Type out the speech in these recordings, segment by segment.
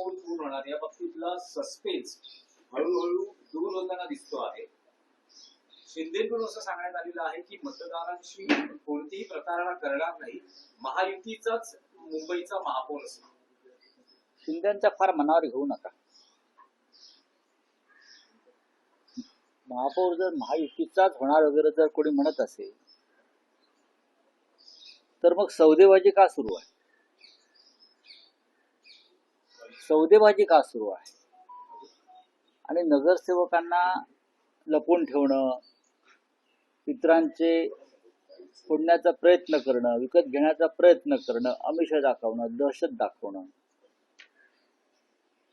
महापौर कोण होणार या बाबतीतला सस्पेन्स हळूहळू दूर होताना दिसतो आहे. शिंदेकडून असं सांगण्यात आलेलं आहे की मतदारांशी कोणतीही प्रतारणा करणार नाही, महायुतीचाच मुंबईचा महापौर असेल. शिंदेचा फार मनावर घेऊ नका. महापौर जर महायुतीचाच होणार वगैरे जर कोणी म्हणत असेल तर मग सौदेबाजी का सुरू आहे? सौदेबाजी का सुरू आहे? आणि नगरसेवकांना लपवून ठेवणं, इतरांचे फोडण्याचा प्रयत्न करणं, विकत घेण्याचा प्रयत्न करणं, आमिष दाखवणं, दहशत दाखवणं,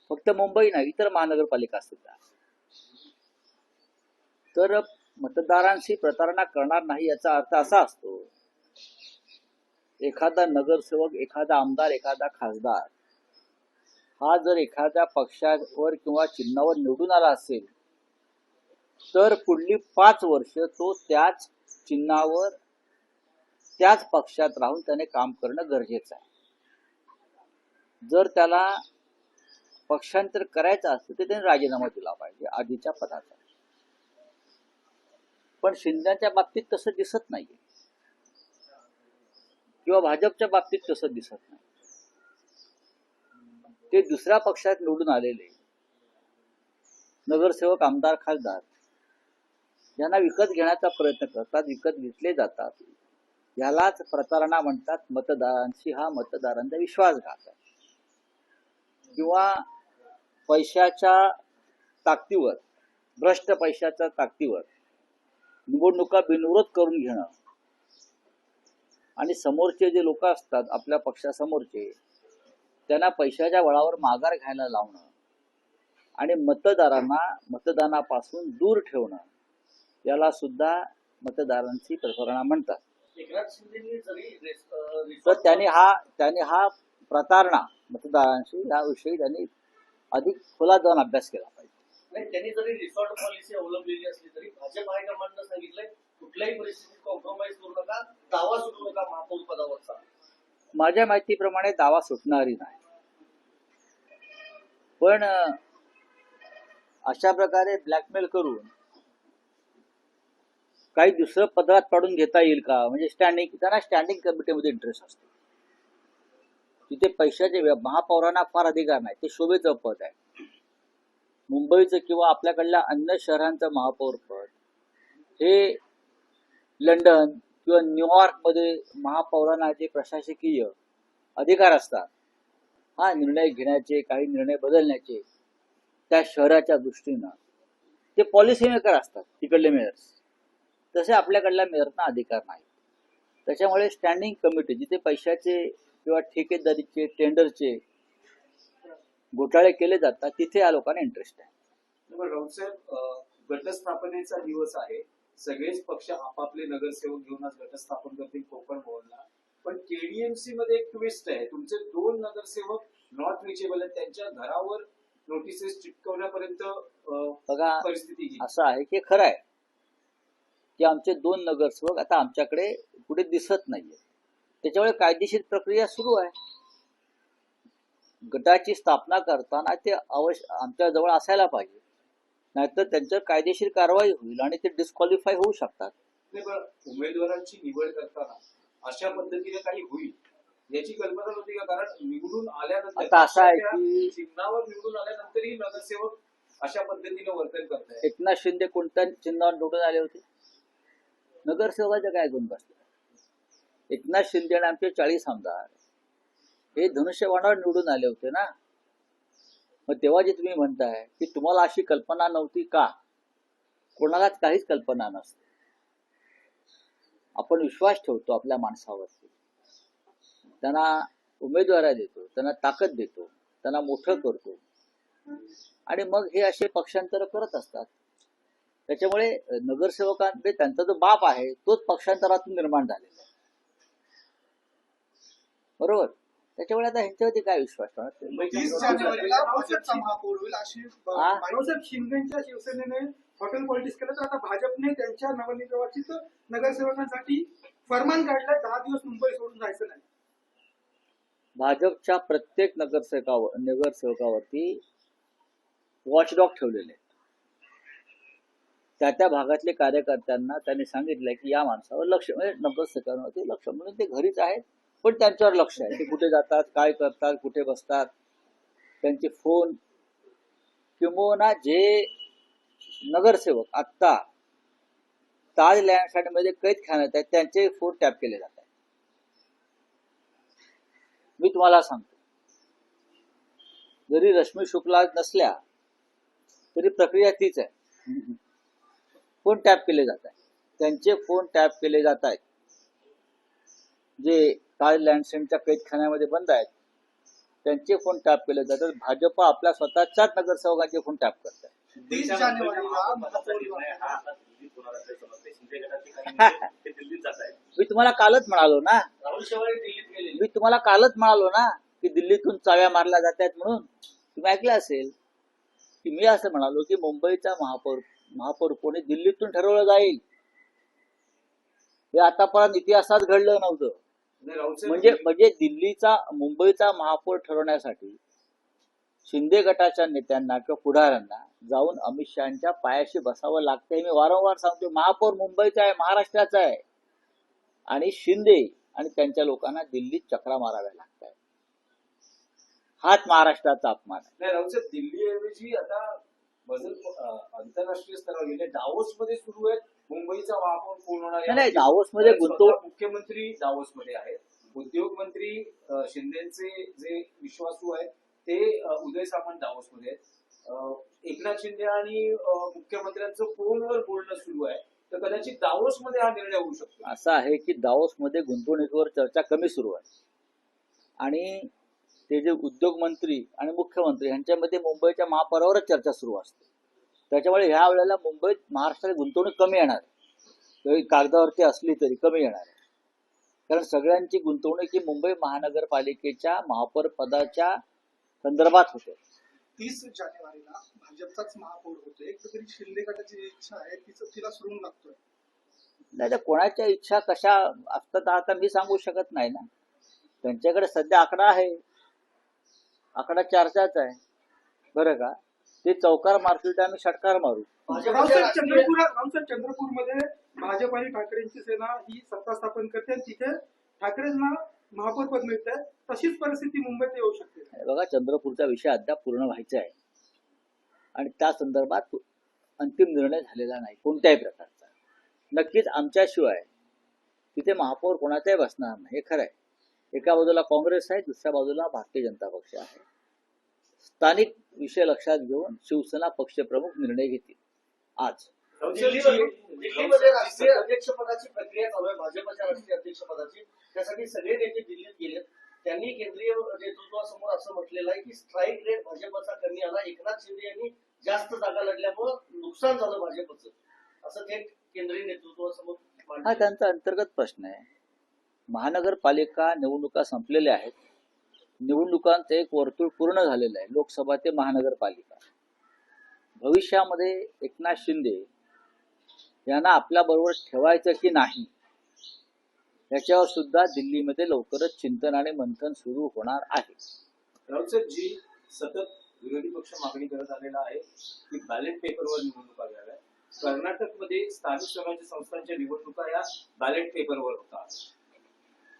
फक्त मुंबई नाही इतर महानगरपालिका सुद्धा. तर मतदारांशी प्रतारणा करणार नाही याचा अर्थ असा असतो, एखादा नगरसेवक, एखादा आमदार, एखादा खासदार हा जर एखाद्या पक्षावर किंवा चिन्हावर निवडून आला असेल तर पुढली 5 वर्ष तो त्याच चिन्हावर त्याच पक्षात राहून त्याने काम करणं गरजेचं आहे. जर त्याला पक्षांतर करायचं असेल तर त्याने राजीनामा दिला पाहिजे आधीच्या पदाचा. पण शिंदेच्या बाबतीत तसं दिसत नाहीये किंवा भाजपच्या बाबतीत तसं दिसत नाही. ते दुसऱ्या पक्षात निवडून आलेले नगरसेवक, आमदार, खासदार यांना विकत घेण्याचा प्रयत्न करतात, विकत घेतले जातात. यालाच प्रतारणा म्हणतात. मतदारांशी हा मतदारांचा विश्वासघात आहे. किंवा पैशाच्या ताकदीवर, भ्रष्ट पैशाच्या ताकदीवर निवडणुका बिनविरोध करून घेणं आणि समोरचे जे लोक असतात आपल्या पक्षासमोरचे त्यांना पैशाच्या बळावर माघार घ्यायला लावणं आणि मतदारांना मतदानापासून दूर ठेवणं याला सुद्धा मतदारांची प्रतारणा म्हणतात. तर त्याने हा प्रतारणा मतदारांशी याविषयी त्यांनी अधिक खोलात जाऊन अभ्यास केला पाहिजे. नाही, त्यांनी जरी रिसॉर्ट पॉलिसी अवलंबलेली असली तरी भाजप हायकमांडनं सांगितलंय कुठल्याही परिस्थितीत कॉम्प्रोमाइज करू नका, दावा सुटू नका महापौर पदावरचा. माझ्या माहितीप्रमाणे दावा सुटणारी नाही. पण अशा प्रकारे ब्लॅकमेल करून काही दुसरं पदात पाडून घेता येईल का? म्हणजे त्यांना स्टँडिंग कमिटीमध्ये इंटरेस्ट असतो. तिथे पैशाचे महापौरांना फार अधिकार नाही. ते शोभेचं पद आहे. मुंबईचं किंवा आपल्याकडल्या अन्य शहरांचं महापौर पद हे लंडन किंवा न्यूयॉर्कमध्ये महापौरांना जे प्रशासकीय अधिकार असतात, हा निर्णय घेण्याचे, काही निर्णय बदलण्याचे त्या शहराच्या दृष्टीनं ते पॉलिसी मेकर असतात तिकडले मेयर्स. तसे आपल्याकडल्या मेयरना अधिकार नाही. त्याच्यामुळे स्टँडिंग कमिटी जिथे पैशाचे किंवा ठेकेदारीचे, टेंडरचे घोटाळे केले जातात तिथे या लोकांना इंटरेस्ट आहे. राऊत साहेब, घटस्थापनेचा दिवस आहे. सगळेच पक्ष आपापले नगरसेवक घेऊन आज घटस्थापन करतील कोकण भवनला. पण केडीएमसी मध्ये एक ट्विस्ट आहे. तुमचे 2 नगरसेवक नॉट रिचेबल आहेत. त्यांच्या घरावर नोटिसेस चिटकवण्यापर्यंत बघा, परिस्थिती असं आहे की खरं आहे की आमचे 2 नगरसेवक आता आमच्याकडे कुठे दिसत नाहीये. त्याच्यामुळे कायदेशीर प्रक्रिया सुरू आहे. गटाची स्थापना करताना ते आमच्या जवळ असायला पाहिजे, नाहीतर त्यांच्यावर कायदेशीर कारवाई होईल आणि ते डिस्क्वालिफाय होऊ शकतात. उमेदवारांची निवड करताना अशा पद्धतीने काही होईल याची कल्पना नव्हती का? कारण निवडून आल्यानंतर आता असं आहे की चिन्हावर निवडून आल्यानंतरही नगरसेवक अशा पद्धतीने वर्तन करतात. एकनाथ शिंदे कोणत्या चिन्हावर निवडून आले होते? नगरसेवकाच्या काय गुण बसले? एकनाथ शिंदे आणि आमचे 40 आमदार हे धनुष्यबाणावर निवडून आले होते ना. मग तेव्हा जे तुम्ही म्हणताय की तुम्हाला अशी कल्पना नव्हती का? कोणालाच काहीच कल्पना नसते. आपण विश्वास ठेवतो आपल्या माणसावरती, त्यांना उमेदवारी देतो, त्यांना ताकद देतो, त्यांना मोठं करतो आणि मग हे असे पक्षांतर करत असतात. त्याच्यामुळे नगरसेवकांमध्ये त्यांचा जो बाप आहे तोच पक्षांतरातून निर्माण झालेला आहे. बरोबर. त्याच्यामुळे आता ह्यांच्यावरती काय विश्वास ठेवणार? शिंदेच्या शिवसेनेने हॉटेल पॉलिटिक्स केलं तर आता भाजपने त्यांच्या नवनिर्वाचित नगरसेवकांसाठी फरमान काढलाय 10 दिवस मुंबई सोडून जायचं नाही. भाजपच्या प्रत्येक नगरसेवकावरती वॉचडॉग ठेवलेले आहेत. त्या भागातले कार्यकर्त्यांना त्यांनी सांगितलंय की या माणसावर लक्ष, म्हणजे नगरसेवकांवरती लक्ष, म्हणून ते घरीच आहेत पण त्यांच्यावर लक्ष आहे. ते कुठे जातात, काय करतात, कुठे बसतात, त्यांचे फोन, किंबहुना जे नगरसेवक आत्ता ताज लँडसाठी कैदखान्यात आहेत त्यांचे फोन टॅप केले जात आहेत. मी तुम्हाला सांगतो, जरी रश्मी शुक्ला नसल्या तरी प्रक्रिया तीच आहे. फोन टॅप केले जात आहेत, त्यांचे फोन टॅप केले जात आहेत. जे ताज लँडसेंटच्या कैदखान्यामध्ये बंद आहेत त्यांचे फोन टॅप केले जातात. भाजप आपल्या स्वतःच्याच नगरसेवकांचे फोन टॅप करत आहे. 30 जानेवारीला मी तुम्हाला कालच म्हणालो ना, राहुल शेवाळे दिल्लीत गेलेले. मी तुम्हाला कालच म्हणालो ना की दिल्लीतून चाव्या मारल्या जात आहेत म्हणून. तुम्ही ऐकलं असेल की मी असं म्हणालो की मुंबईचा महापौर कोणी दिल्लीतून ठरवलं जाईल. हे आतापर्यंत इतिहासात घडलं नव्हतं. नाही, राऊत साहेब, म्हणजे दिल्लीचा मुंबईचा महापौर ठरवण्यासाठी शिंदे गटाच्या नेत्यांना किंवा पुढाऱ्यांना जाऊन अमित शहाच्या पायाशी बसावं लागतंय. मी वारंवार सांगतो, महापौर मुंबईचा आहे, महाराष्ट्राचा आहे, आणि शिंदे आणि त्यांच्या लोकांना दिल्लीत चक्रा माराव्या लागत आहेत. हाच महाराष्ट्राचा अपमान आहे. नाही राऊत साहेब, दिल्लीऐवजी आता बदल आंतरराष्ट्रीय स्तरावर गेले. डावोस मध्ये सुरू आहेत. मुंबईचा महापौर कोण होणार आहे? नाही, दावोसमध्ये स्वतः मुख्यमंत्री दावोस मध्ये आहेत. उद्योगमंत्री शिंदेचे जे विश्वासू आहेत ते उदय सामंत दावोस मध्ये आहेत. एकनाथ शिंदे आणि मुख्यमंत्र्यांचं फोनवर बोलणं सुरू आहे. तर कदाचित दावोस मध्ये हा निर्णय होऊ शकतो. असं आहे की दावोसमध्ये गुंतवणुकीवर चर्चा कमी सुरू आहे, आणि ते जे उद्योगमंत्री आणि मुख्यमंत्री यांच्यामध्ये मुंबईच्या महापौरावरच चर्चा सुरू असते. त्याच्यामुळे ह्या वेळेला मुंबईत महाराष्ट्रात गुंतवणूक कमी येणार आहे. कागदावरती असली तरी कमी येणार आहे, कारण सगळ्यांची गुंतवणूक ही मुंबई महानगरपालिकेच्या महापौर पदाच्या संदर्भात होते. 30 जानेवारीला भाजपचाच महापौर होतोय. तरी शिंदे गटाची इच्छा आहे तिला सुरून लागतोय. नाही तर कोणाच्या इच्छा कशा असतात आता मी सांगू शकत नाही ना. त्यांच्याकडे सध्या आकडा आहे, आकडा चर्चाच आहे, बरं का. ते चौकार मारतील तर आम्ही षटकार मारू. चंद्रपूरमध्ये भाजप आणि ठाकरेंची सेना ही सत्ता स्थापन करते आणि तिथे ठाकरेंना महापौर पद मिळत आहे. तशीच परिस्थिती मुंबईत येऊ शकते. बघा, चंद्रपूरचा विषय अद्याप पूर्ण व्हायचा आहे आणि त्या संदर्भात अंतिम निर्णय झालेला नाही कोणत्याही प्रकारचा. नक्कीच आमच्याशिवाय तिथे महापौर कोणाचाही बसणार नाही, हे खरं आहे. एका बाजूला काँग्रेस आहे, दुसऱ्या बाजूला भारतीय जनता पक्ष आहे. स्थानिक विषय लक्षात घेऊन शिवसेना पक्षप्रमुख निर्णय घेतील. आज दिल्लीमध्ये राष्ट्रीय अध्यक्षपदाची प्रक्रिया चालू आहे, भाजपच्या राष्ट्रीय अध्यक्षपदाची. त्यासाठी सगळे नेते दिल्लीत गेलेत. त्यांनी केंद्रीय नेतृत्वासमोर असं म्हटलेलं आहे की स्ट्राईक रेट भाजपचा कमी आला. एकनाथ शिंदे यांनी जास्त जागा लढल्यामुळं नुकसान झालं भाजपचं, असं थेट केंद्रीय नेतृत्वासमोर हा मांडलं. त्यांचा अंतर्गत प्रश्न आहे. महानगरपालिका निवडणुका संपलेल्या आहेत. निवडणुकांचं एक वर्तुळ पूर्ण झालेलं आहे, लोकसभा ते महानगरपालिका. भविष्यामध्ये एकनाथ शिंदे यांना आपल्या बरोबर ठेवायचं की नाही याच्यावर सुद्धा दिल्लीमध्ये लवकरच चिंतन आणि मंथन सुरू होणार आहे. राऊत साहेब, जी सतत विरोधी पक्ष मागणी करत आलेला आहे की बॅलेट पेपरवर निवडणुका घ्याव्या. कर्नाटकमध्ये स्थानिक स्वराज्य संस्थांच्या निवडणुका या बॅलेट पेपरवर होतात.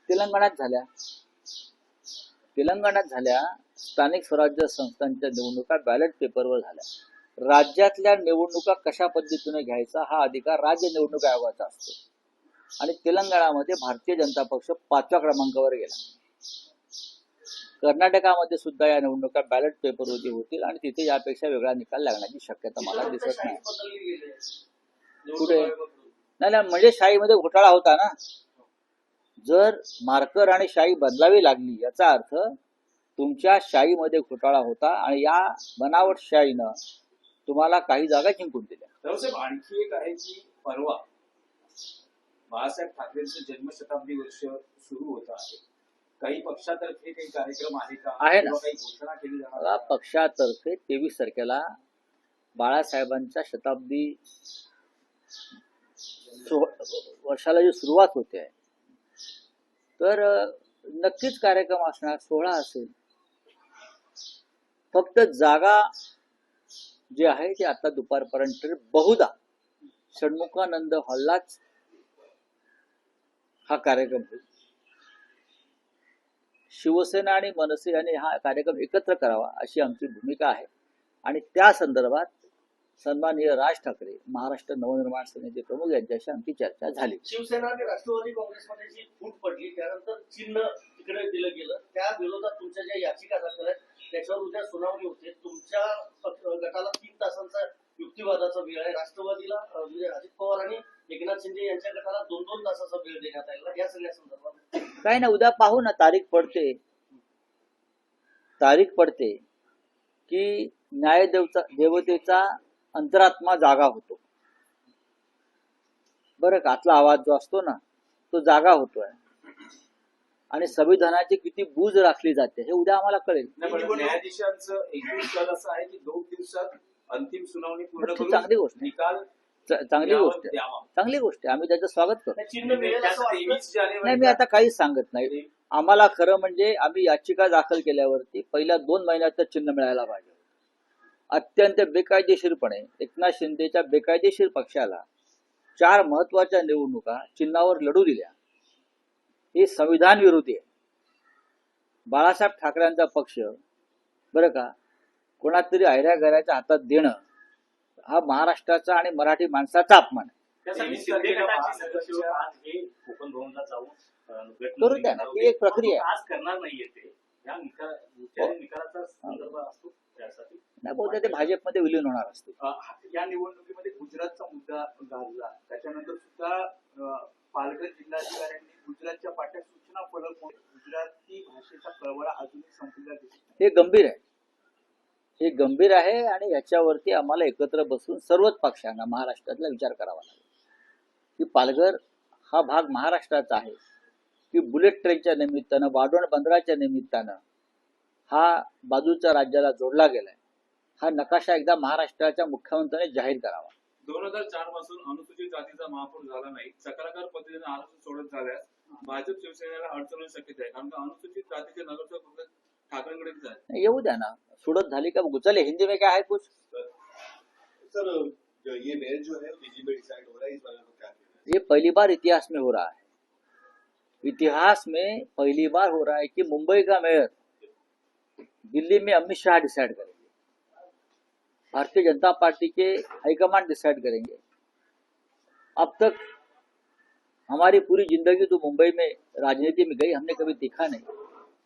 तेलंगणात झाल्या स्थानिक स्वराज्य संस्थांच्या निवडणुका बॅलेट पेपरवर झाल्या. राज्यातल्या निवडणुका कशा पद्धतीने घ्यायचा हा अधिकार राज्य निवडणूक आयोगाचा असतो, आणि तेलंगणामध्ये भारतीय जनता पक्ष 5व्या क्रमांकावर गेला. कर्नाटकामध्ये सुद्धा या निवडणुका बॅलेट पेपरवरती होतील आणि तिथे यापेक्षा वेगळा निकाल लागण्याची शक्यता मला दिसत नाही. कुठे नाही, म्हणजे शाहीमध्ये घोटाळा होता ना. जर मार्कर आणि शाई बदलावी लागली याचा अर्थ तुमच्या शाईमध्ये घोटाळा होता आणि या बनावट शाईनं तुम्हाला काही जागा जिंकून दिल्या. राऊत साहेब, आणखी एक आहे की परवा बाळासाहेब ठाकरेंचं जन्मशताब्दी वर्ष सुरू होत आहे. काही पक्षातर्फे काही कार्यक्रम आहे का? आहे ना. किंवा काही घोषणा केली जाणार बघा, पक्षातर्फे 23 तारखेला बाळासाहेबांच्या शताब्दी वर्षाला जी सुरुवात होते, तर नक्कीच कार्यक्रम असणार, सोहळा असेल. फक्त जागा जी आहे ती आता दुपारपर्यंत बहुधा षण्मुखानंद हॉललाच हा कार्यक्रम होईल. शिवसेना आणि मनसे यांनी हा कार्यक्रम एकत्र करावा अशी आमची भूमिका आहे आणि त्या संदर्भात सन्माननीय राज ठाकरे महाराष्ट्र नवनिर्माण सेनेचे प्रमुख यांच्याशी आमची चर्चा झाली. शिवसेना आणि राष्ट्रवादी काँग्रेसमध्ये जी फूट पडली त्यानंतर चिन्ह तिकडे दिलं गेलं, त्या विरोधात तुमच्या ज्या याचिका दाखल आहेत त्याच्यावर उद्या सुनावणी होते. तुमच्या गटाला 3 तासांचा युक्तिवादाचा वेळ आहे, राष्ट्रवादीला म्हणजे अजित पवार आणि एकनाथ शिंदे यांच्या गटाला 2-2 तासाचा वेळ देण्यात आला. या सगळ्या संदर्भात काय ना, उद्या पाहू ना, तारीख पडते की देवतेचा अंतरात्मा जागा होतो. बरं का, आतला आवाज जो असतो ना तो जागा होतोय आणि संविधानाची किती बूज राखली जाते हे उद्या आम्हाला कळेल. न्यायाधीशांचं एक कल असं आहे की 2 दिवसात अंतिम सुनावणी पूर्ण ती करून चांगली गोष्ट आहे. निकाल चांगली गोष्ट आहे. आम्ही त्याचं स्वागत करतो. चिन्ह मिळेल असं वाटतं. 23 जानेवारी नाही, मी आता काहीच सांगत नाही. आम्हाला खरं म्हणजे आम्ही याचिका दाखल केल्यावरती पहिल्या 2 महिन्यात चिन्ह मिळायला पाहिजे. अत्यंत बेकायदेशीरपणे एकनाथ शिंदेच्या बेकायदेशीर पक्षाला 4 महत्वाच्या निवडणुका चिन्हावर लढू दिल्या. हे संविधान विरोधी आहे. बाळासाहेब ठाकरेंचा पक्ष बरं का कोणातरी आयऱ्या घराच्या हातात देणं हा महाराष्ट्राचा आणि मराठी माणसाचा अपमान आहे. त्यासाठी 23 शिंदे तारखेला गटाची महासंघर्ष नगरसेवक आज हे कोकण भवनला जाऊन करू द्या ना, ती एक प्रक्रिया आहे. आज करणार नाहीये ते या निकालाचा संदर्भ असतो त्यासाठी. नाही, बहुतेक ते भाजपमध्ये विलीन होणार असते. या निवडणुकीमध्ये गुजरातचा मुद्दा गाजला. त्याच्यानंतर सुद्धा पालघर जिल्हाधिकाऱ्यांनी गुजरातच्या पाट्या सूचना फलक गुजराती भाषेचा कळवळा अजूनही संपलेला दिसत नाही. हे गंभीर आहे आणि याच्यावरती आम्हाला एकत्र बसून सर्वच पक्षांना महाराष्ट्रातला विचार करावा लागेल की पालघर हा भाग महाराष्ट्राचा आहे की बुलेट ट्रेनच्या निमित्तानं वाढवण बंदराच्या निमित्तानं हा बाजूच्या राज्याला जोडला गेलाय. हा नकाशा एकदा महाराष्ट्राच्या मुख्यमंत्र्यांनी जाहीर करावा. 2004 पासून अनुसूचित जातीचा महापौर झाला नाही. चक्राकार पद्धतीने आरक्षण सोडत झाल्यास भाजप शिवसेनेला अडचण येऊ शकते आहे, कारण का अनुसूचित जातीचे नगरसेवक ठाकरेंकडेच आहे. येऊ द्या ना, सोडत झाली का चले, हिंदी में क्या है कुछ. सर ये मेयर जो है बीजेपी में डिसाइड हो रहा है, इस बारे में क्या कहना है? ये पहली बार इतिहास में हो रहा है. इतिहास में पहली बार हो रहा है कि मुंबई का मेयर दिल्ली में अमित शाह डिसाइड करेंगे. भारतीय जनता पार्टी के हाईकमांड डिसाइड करेंगे. अब तक हमारी पूरी जिंदगी तो मुंबई में राजनीति में गई, हमने कभी देखा नहीं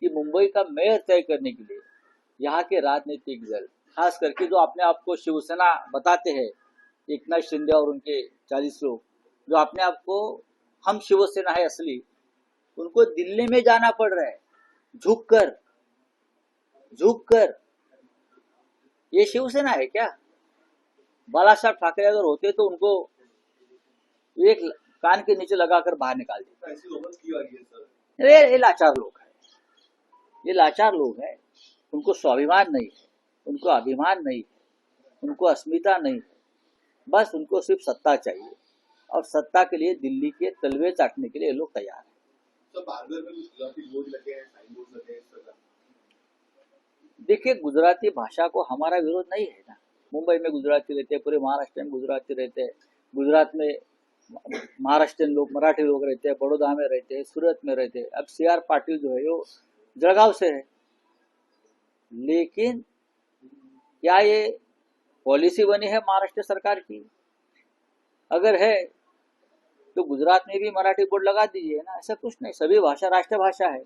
कि मुंबई का मेयर तय करने के लिए यहाँ के राजनीतिक दल, खास करके जो अपने आप को शिवसेना बताते हैं, एकनाथ शिंदे और उनके 40 लोग जो अपने आप को हम शिवसेना है असली, उनको दिल्ली में जाना पड़ रहा है झुक कर. ये शिवसेना है क्या? बाला साहब ठाकरे अगर होते तो उनको एक कान के नीचे लगाकर बाहर निकाल देते. ऐसी नौबत क्यों आ रही है सर? ये लाचार लोग हैं. उनको स्वाभिमान नहीं है, उनको अभिमान नहीं है, उनको अस्मिता नहीं है. बस उनको सिर्फ सत्ता चाहिए और सत्ता के लिए दिल्ली के तलवे चाटने के लिए ये लोग तैयार हैं. सर पालघर में गुजराती बोर्ड लगे हैं, साइन बोर्ड लगे हैं, इस तरह का देखिए, गुजराती भाषा को हमारा विरोध नहीं है ना. मुंबई में गुजराती रहते हैं, पूरे महाराष्ट्र में गुजराती रहते हैं. गुजरात में महाराष्ट्रियन लोग, मराठी लोग रहते हैं, बड़ौदा में रहते हैं, सूरत में रहते हैं. अब CR पाटिल जो है वो जलगांव से है. लेकिन क्या ये पॉलिसी बनी है महाराष्ट्र सरकार की? अगर है तो गुजरात में भी मराठी बोर्ड लगा दीजिए ना. ऐसा कुछ नहीं, सभी भाषा राष्ट्रभाषा है.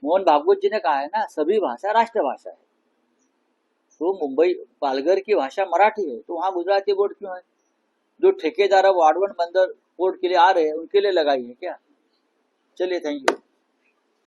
मोहन भागवत जी ने कहा है ना, सभी भाषा राष्ट्रभाषा है. तो मुंबई पालघर की भाषा मराठी है तो वहाँ गुजराती बोर्ड क्यों है? जो ठेकेदार वाड़वन बंदर पोर्ट के लिए आ रहे हैं उनके लिए लगाई है क्या? चलिए, थैंक यू.